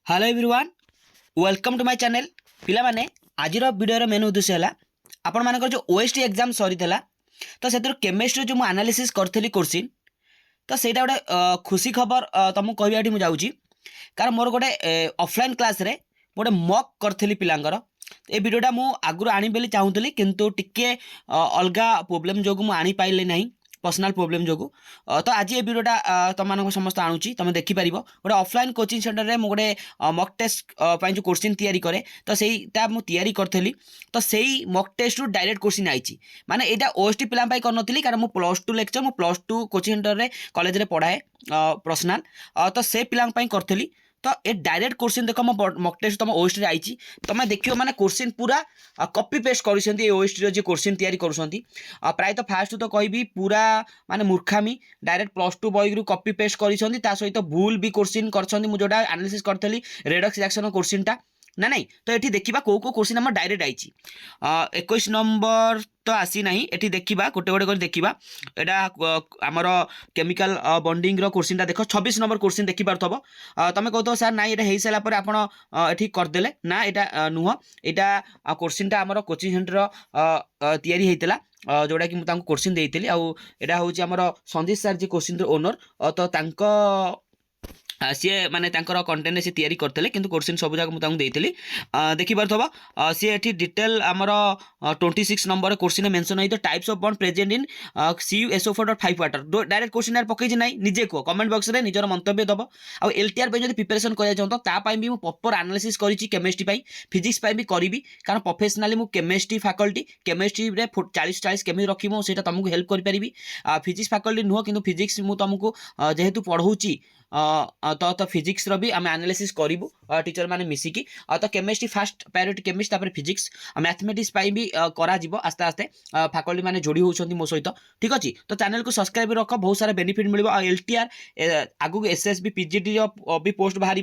Hello everyone welcome to my channel पिला माने आज वीडियो मेन उद्देश्य है आपण मानकर जो ओएसटी एग्जाम सरी तो से केमिस्ट्री जो एनालिसिस करी क्वेश्चन तो ସେଇଟା ଗୋଟେ खुशी खबर तुमको कहवाटी मुझे जाऊँगी कारण मोर गोटे ऑफलाइन क्लास रे गोटे मॉक करी पिलांकर ए वीडियोटा मु आगु आनी बेली चाहूली किंतु टिके अलगा प्रोब्लेम जो मुझे आनी पाइले नहीं पर्सनाल प्रोब्लेम जो तो आज ये वीडियोटा तुम मान समस्त आणुची तुम देखिपर गोटे ऑफलाइन कोचिंग सेंटर में गोटे मॉक टेस्ट जो क्वेश्चन तैयारी करे तो सहीटा मुझे तैयारी करी तो सही मॉक टेस्ट रु डायरेक्ट क्वेश्चन आई माने एटा ओएसटी पिला करनी कारण मु +2 लेक्चर मु +2 कोचिंग सेंटर में कॉलेज रे पढ़ाए पर्सनाल तो से पिला करी तो ये डायरेक्ट क्वेश्चन देख मो मॉक टेस्ट तुम ओएसटी आई तुम देखियो माने क्वेश्चन पूरा कॉपी पेस्ट कर ओएसटी जो क्वेश्चन तैयारी कर प्राय तो फास्ट तो कहबी पूरा माने मूर्खामी डायरेक्ट +2 बही रु कॉपी पेस्ट कर सहित भूल भी क्वेश्चन कर जोटा एनालिसिस करी रेडक्स रिएक्शन क्वेश्चन ना नहीं तो ये देखा कौ कौ क्वेश्चन आम डायरेक्ट आई 21 नंबर तो आसी ना ये देखा गोटे गोटे कर देखा यहाँ आमर केमिकल बॉन्डिंग क्वेश्चन देख 26 नंबर क्वेश्चन देखिपे तुम कहो सर ना ये हो सारापर आपड़ी करदे ना यहाँ नुह यहाँ क्वेश्चन आमर कोचिंग सेंटर तैयारी होता जोटा कि मुझे क्वेश्चन देती आउटा हूँ आमर संदीप सार जी क्वेश्चन ओनर तो सी माने कंटेन्ट से तैयारी करते कि क्वेश्चन सब जाक मुझे देती देखिपे सी ये डिटेल आमर 26 नंबर क्वेश्चन मेंशन होती types of bond present in CuSO4.5 water direct question पकई ना निजे कह कमेंट बॉक्स में निजर मंतव्य दब आउ LTR जो प्रिपेरेसन कर चाहता भी प्रॉपर एनालिसिस करी केमिस्ट्री फिजिक्स भी करी कारण प्रोफेशनली मुझे केमिस्ट्री फैकल्टी केमिस्ट्री 40 केमी रखी मुझे तुमको हेल्प करी फिजिक्स फैकल्टी नुह कि फिजिक्स मुझे तुमको जेहेतु पढ़ाऊँगी तो फिजिक्स भी आम एनालिसिस करूँ टीचर मैंने मिसिकी तो chemistry fast priority chemistry mathematics भी करा आस्ते आस्ते फैकल्टी मैंने जोड़ी होती मो सहित ठीक अच्छे तो चैनल को सब्सक्राइब रख बहुत सारा बेनिफिट मिल LTR आगू SSB PGD भी पोस्ट बाहर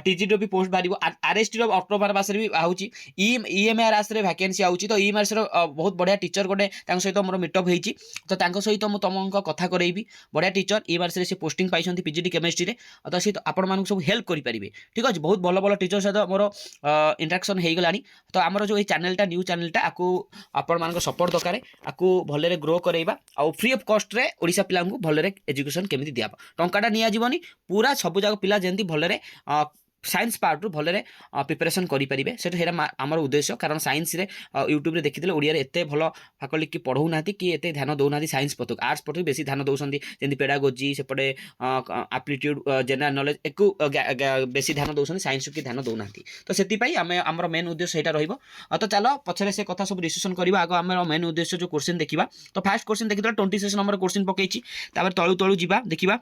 TGD भी पोस्ट बाहर RST अक्टोबर मस भी आऊँगी EMRS वैकेंसी आऊँगी तो EMRS बहुत बढ़िया टीचर गोटे सहित मोर मीटअप होती तो सहित मुझे तुम कथा करेबी बढ़िया टीचर EMRS से पोस्टिंग पाई PGD केमिस्ट्री तो सी आपण मानक सब हेल्प करेंगे ठीक अच्छे बहुत भल भल टीचर सहित मोर इंटराक्शन हो गला तो आमर जो चैनलटा न्यू चैनलटा आपको आपण मान सपोर्ट दरकार आपको भलरे ग्रो करवा आउ फ्री ऑफ कॉस्ट रे ओडिशा पिला भलरे एजुकेशन केमी दिया टंकाटा नि पूरा सब जाक पिला जमी भलरे साइंस पार्ट भलरे प्रिपेरेसन करेंगे से आमर उद्देश्य कारण साइंस रे यूट्यूब रे देखी ओडिया एत भल फैकल्टी कि पढ़ाऊ ना कि एत ध्यान दौना साइंस प्रति आर्ट्स प्रति बेसी ध्यान दौरान जमी पेडागोजी सेपटे एप्टीट्यूड जनरल नॉलेज एक बेसी ध्यान दौरान साइंस की ध्यान दौना तो से आमर मेन उद्देश्य यहाँ रही तो चलो पछरे से कथा सब डिस्कसन करवा आग आम मेन उद्देश्य जो क्वेश्चन देखा तो फास्ट क्वेश्चन देखी 26 नंबर क्वेश्चन पकई तलू तलू जा देखा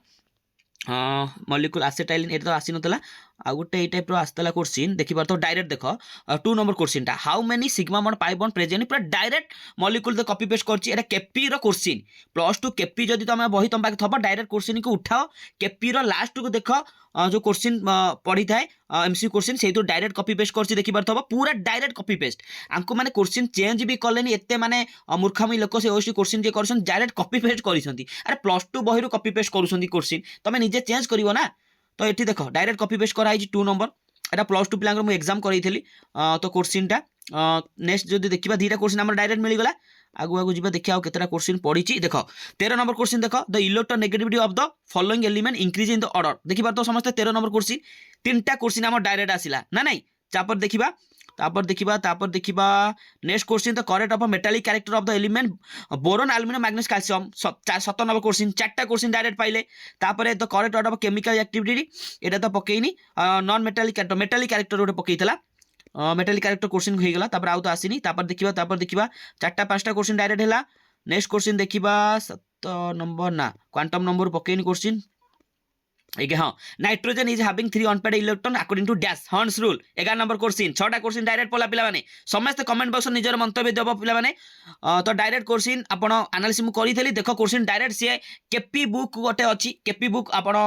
मॉलिक्यूल एसिटाइलिन ये तो आसी नतला आ गोटे टाइप आसला क्वेश्चन देखिए तो डायरेक्ट देख 2 नंबर क्वेश्चन टा how many sigma bond pi bond present पूरा डायरेक्ट मॉलिक्यूल कॉपी पेस्ट करछि एटा केपी रो क्वेश्चन +2 केपी जदि तुम बही तुम पाखे थब डायरेक्ट क्वेश्चन को उठाओ केपी रो लास्ट को देख जो क्वेश्चन पढ़ी थाए MCQ क्वेश्चन से डायरेक्ट कॉपी पेस्ट करछि देखि पारथबो पूरा डायरेक्ट कॉपी पेस्ट आंको माने क्वेश्चन चेंज भी कलेनी एते माने मूर्खामी लोक से ओसी क्वेश्चन जे करछन डायरेक्ट कॉपी पेस्ट करिसंती अरे +2 बही रो कॉपी पेस्ट करूसंती क्वेश्चन तमे निजे चेंज करिवो ना तो ये देख डायरेक्ट कॉपी पेस्ट कराई 2 नंबर एटा +2 पिला मुझे एग्जाम करी तो क्वेश्चनटा नेक्स्ट जो देखा 2टा क्वेश्चन आम डायरेक्ट मिलगला आगु आगु जी देखिए आउ केतरा क्वेश्चन पड़ी देख 13 नंबर क्वेश्चन देख the electronegativity of the following element increase in the order देखि पार तो समस्त 13 नंबर क्वेश्चन 3टा क्वेश्चन आम डायरेक्ट आसिला ना नहीं चापर देखिबा तापर देखिबा next question the correct of metallic character of the element boron aluminium manganese calcium 17 number question 4टा क्वेश्चन डायरेक्ट पाइले तापर the correct of chemical activity एटा तो पकेइनी नॉन मेटालिक कैरेक्टर गोटे पकेइतला मेटालिक कैरेक्टर क्वेश्चन हो गला तापर आउ तो आसीनी तापर देखिबा 4टा 5टा क्वेश्चन डायरेक्ट हैला नेक्स्ट क्वेश्चन देखिबा 7 नंबर ना क्वांटम नंबर पकेइनी क्वेश्चन ठीक है हाँ nitrogen is having 3 unpaired electron according to dash हर्न्स रूल 11 नंबर क्वेश्चन 6टा क्वेश्चन डायरेक्ट पला पिला माने समस्त कमेंट बॉक्स निजर मंतव्य देबो पिला माने तो डायरेक्ट क्वेश्चन आपण एनालिसिस मु करिथली देखो क्वेश्चन डायरेक्ट सी केपी बुक गोटे अछि केपी बुक आपण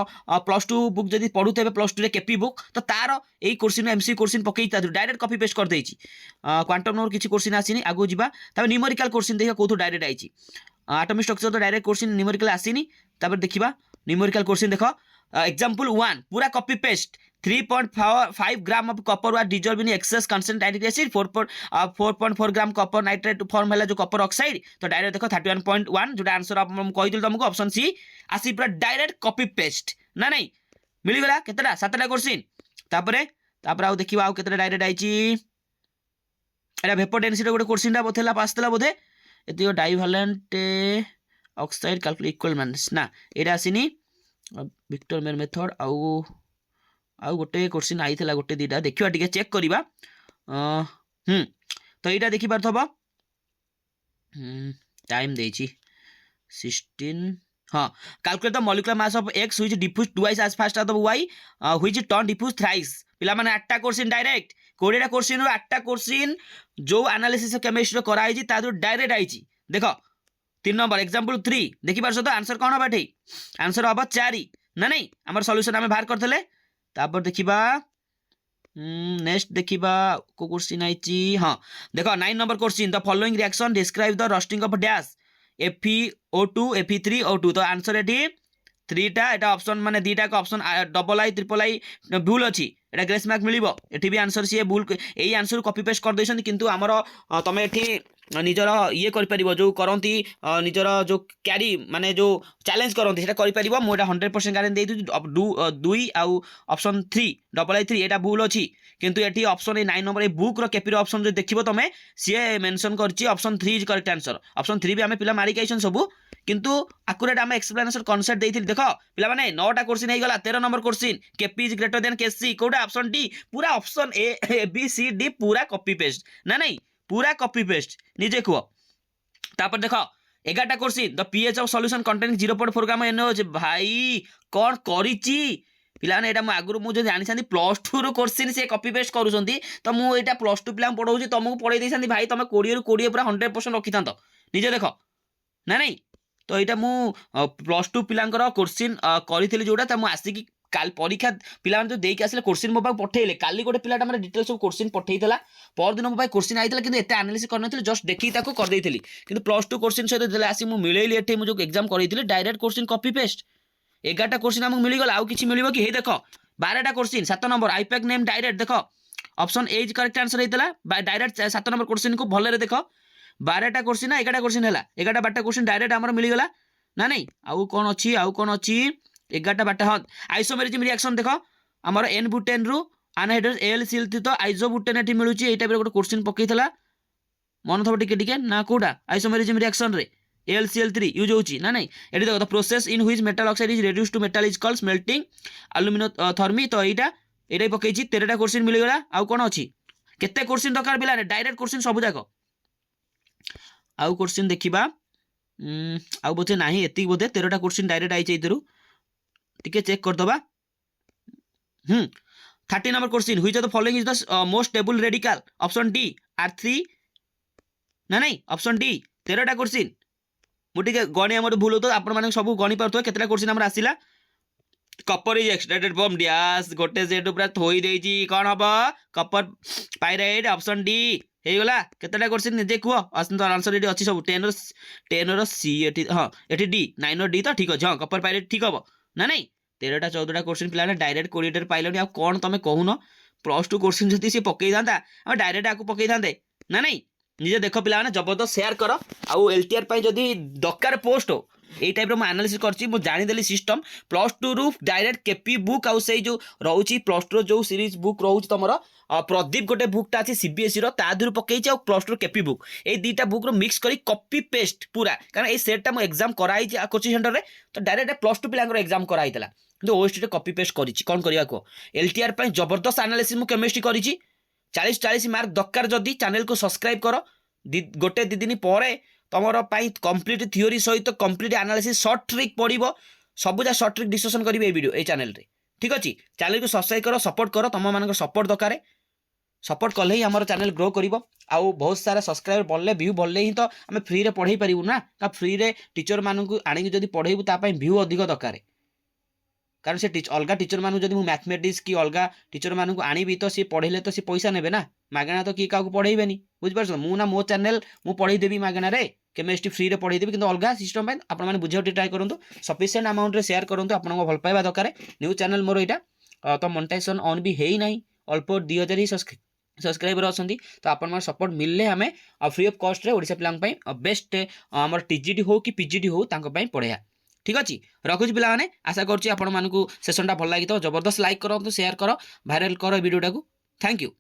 +2 बुक जदी पढुतेबे +2 रे केपी बुक तो तार एई क्वेश्चन MCQ क्वेश्चन पकई ता डायरेक्ट कॉपी पेस्ट कर देछि क्वांटम नंबर किछि क्वेश्चन आसीनी आगु जिबा तबे न्यूमेरिकल क्वेश्चन देखियो कोथु डायरेक्ट आइछि एटॉमिक स्ट्रक्चर तो डायरेक्ट क्वेश्चन न्यूमेरिकल आसीनी तबे देखिबा न्यूमेरिकल क्वेश्चन देखो एग्जांपल 1 पूरा copy paste 3.5 gram of copper were dissolve in excess concentrated nitric acid 4.4 gram copper nitrate form है जो कॉपर ऑक्साइड तो डायरेक्ट देखो 31.1 जो आंसर आप कही तुमको ऑप्शन सी आसी पूरा डायरेक्ट कॉपी पेस्ट ना नहीं मिलगला केतेटा 7टा क्वेश्चन तापरे तापर आउ देखिबा आउ केतेटा डायरेक्ट आइची एटा वेपर डेंसिटी गोटे क्वेश्चन टा बथेला पासतला बोधे एतियो डाइवैलेंट ऑक्साइड कैलकुलेट इक्विवलेंस ना एटा आसीनी विक्टर मेर मेथड आउ गोटे क्वेश्चन आइथिला गोटे दीटा देखिबा टिके चेक करिबा तो एटा देखि पारथबो टाइम देछि 16 हाँ calculate the molecular mass of X which diffuse twice as fast as the Y which turn diffuse thrice पिला माने 8टा क्वेश्चन डायरेक्ट 20टा क्वेश्चन रो 8टा क्वेश्चन जो एनालिसिस केमिस्ट्री रो करा आइछि ता जो डायरेक्ट आइछि देखो 3 नंबर एग्जांपल 3 देखि पारछो तो आंसर कोन बाटे आंसर हबो 4 ना नहीं हमर सॉल्यूशन हमें बाहर करथले तापर देखिबा नेक्स्ट देखिबा को क्वेश्चन आइछि हां देखो 9 number question the following reaction describe the roasting of dash FeO2 Fe3O2 तो आंसर एठी 3टा एटा ऑप्शन माने दीटा का option double I triple I भूल अछि एटा ग्रेस मार्क मिलिबो एठी भी आंसर सी भूल एई आंसर कॉपी पेस्ट कर दैछन किंतु हमर तमे एठी निजर ये कर परिबो जो करंती निजर जो कैरी माने जो चैलेंज करंती सेटा करि परिबो मोटा 100% गारंटी दे दू दुई आउ ऑप्शन 3 डबल आई 3 एटा भूल अछि किंतु एठी ऑप्शन 9 नंबर ए बुक रो कैपी रो ऑप्शन जो देखिबो तमे सी मेंशन करछि option 3 is correct answer option 3 भी हमें पिला मारी कैसन सबु किंतु एक्यूरेट हमें एक्सप्लेनेशन कांसेप्ट देइथिल देखो पिला माने 9टा क्वेश्चन हे गला 13 number question KP is greater than KC कोडा ऑप्शन डी पूरा option A B C D पूरा कॉपी पेस्ट ना नहीं पूरा कॉपी पेस्ट निजे को तापर देखो 11टा question the pH of solution containing 0.4 gram NOH भाई कोन करिची पिला ने एटा आगुर मु जो जानि छांदी +2 रो क्वेश्चन से कॉपी पेस्ट करूछंती तो मु एटा +2 पिला पढौची तुमको पढै देछंती भाई तुम 20 रो 20 पूरा 100% रखिथांत निजे देखो ना नहीं तो एटा मु +2 पिलांकर क्वेश्चन करिथिली जोटा त मु आसी काल परीक्षा पिला जो देके आसले क्वेश्चन मो पाक पठेले काली गोटे पिलाटा माने डिटेल सब क्वेश्चन पठेइतला पर दिन मो पाक क्वेश्चन आइतला किंतु एते एनालिसिस करनथिले जस्ट देखि ताको कर देइथिली किंतु +2 क्वेश्चन सहित देले आसी मु मिलेइली एठे मु जो एग्जाम करिथिले डायरेक्ट क्वेश्चन कॉपी पेस्ट 11टा क्वेश्चन हमक मिली गला आउ किछि मिलिबो कि हे देखो 12टा question 7 number IUPAC name direct देखो option A is correct answer हेतला बाय डायरेक्ट 7 नंबर क्वेश्चन को भले रे देखो 12टा क्वेश्चन ना 11टा क्वेश्चन हैला 11टा 12टा क्वेश्चन डायरेक्ट हमर मिली गला ना नहीं आउ कोन अछि 11टा 12टा हाँ आइसोमेरिज्म रिएक्शन देखो हमर एन बुटेन रु अनहाइड्रोस AlCl तो आइसोबुटेन एठी मिलुची एटा पे गोटे क्वेश्चन पकैथला मन थब टिके ना कोडा आइसोमेरिज्म रिएक्शन रे AlCl3 यूज होची ना नहीं एठी देखो the process in which metal oxide is reduced to metal is called smelting aluminothermy तो एटा पकैची 13टा क्वेश्चन मिल गला आउ कोन अछि केते क्वेश्चन दरकार बिला रे डायरेक्ट क्वेश्चन सब जाको आउ क्वेश्चन देखिबा आउ बोथे नाही एति बोथे 13टा क्वेश्चन डायरेक्ट आइ इधरु टिके चेक कर दबा 30 number question which of the following is the most stable radical option D R3 ना नहीं ऑप्शन डी 13टा क्वेश्चन मुटिके गणी हमर भूल होतो आपण माने सब गणी परतो केतला क्वेश्चन हमर आसीला copper is extracted from dash गोटे सेट पूरा थोई देजी कोन हबो कॉपर पाइराइट ऑप्शन डी हे गला केतला क्वेश्चन निजे को आंसर एटी अछि सब 10 रो सी एटी हां एटी डी 9 रो डी तो ठीक अछि हां कॉपर पाइराइट ठीक हबो ना नहीं 13टा 14टा क्वेश्चन पिला डायरेक्ट 20 पाइलनी आ कोन तमे कहूनो +2 क्वेश्चन जति से पकई दांता आ डायरेक्ट आकु पकई दांते ना नहीं निजे देखो पिला माने जबरदस्त शेयर करो आउ एलटीआर पई जदी दरकार पोस्ट हो ए टाइप रो म एनालिसिस करछि मु जानि देली सिस्टम +2 रु डायरेक्ट केपी बुक आउ सेई जो रहउछि +2 रो जो सीरीज बुक रहउछि तमरो प्रदीप गोटे बुकटा अछि सीबीएसई रो ता धुर पकईछि आ +2 केपी बुक ए दीटा बुक रो मिक्स करी कॉपी पेस्ट पूरा कारण ए सेटटा मु एग्जाम कराइछि कोचिंग सेंटर रे तो डायरेक्ट +2 पिलांगर एग्जाम कराइतला किंतु ओएसटी रे कॉपी पेस्ट करिछि कोन करिया को एलटीआर पई जबरदस्त एनालिसिस मु केमिस्ट्री करिछि 40 मार्क दरकार जदी चैनल को सब्सक्राइब करो गोटे दी दिन पर तुमर कंप्लीट थ्योरी सहित कंप्लीट एनालिसिस शॉर्ट ट्रिक पड़ो सबुजा शॉर्ट ट्रिक डिस्कशन करी वीडियो ए चैनल रे ठीक अच्छे चैनल को सब्सक्राइब करो सपोर्ट करो तुम मान सपोर्ट दरकार सपोर्ट कले ही आम चैनल ग्रो कर आउ बहुत सारा सब्सक्राइबर बढ़ले व्यू बढ़ले ही तो आम फ्री रे पढ़ाई पारू ना फ्री रे टीचर मानू आनिक जब पढ़ेबू तापाई व्यू अधिक दरकार कारण से अलग टीचर मानू जब मुझे मैथमेटिक्स की अलग टीचर मानू आनी तो सी पढ़े तो सी पैसा ने ना मागणा तो किए क्या पढ़ेबेनी बुझिपार मु ना मो चैनल मु पढ़ेदेवी मागणा रे केमिस्ट्री फ्री रे पढ़ेदेवी किंतु अलग सिस्टम आप बुझे ट्राए करूँ सफिशिएंट अमाउंट रे शेयर करूँ आप भल पाइबा दरकार न्यू चैनल मोर यहाँ तो मोनेटाइजेशन ऑन भी है ही नहीं, अल्प 2000 ही सब्सक्राइबर अच्छा। तो आपण सपोर्ट मिलले आम फ्री ऑफ कॉस्ट रे ओडिशा पिलांग बेस्ट आम टीजीटी हो कि पीजीटी हो पढ़ाया। ठीक अच्छे रखुच पे आशा करूँ आपण मानक सेसनटा भल लगी जबरदस्त लाइक करो शेयर करो भाइराल करो वीडियोटा को। Thank you.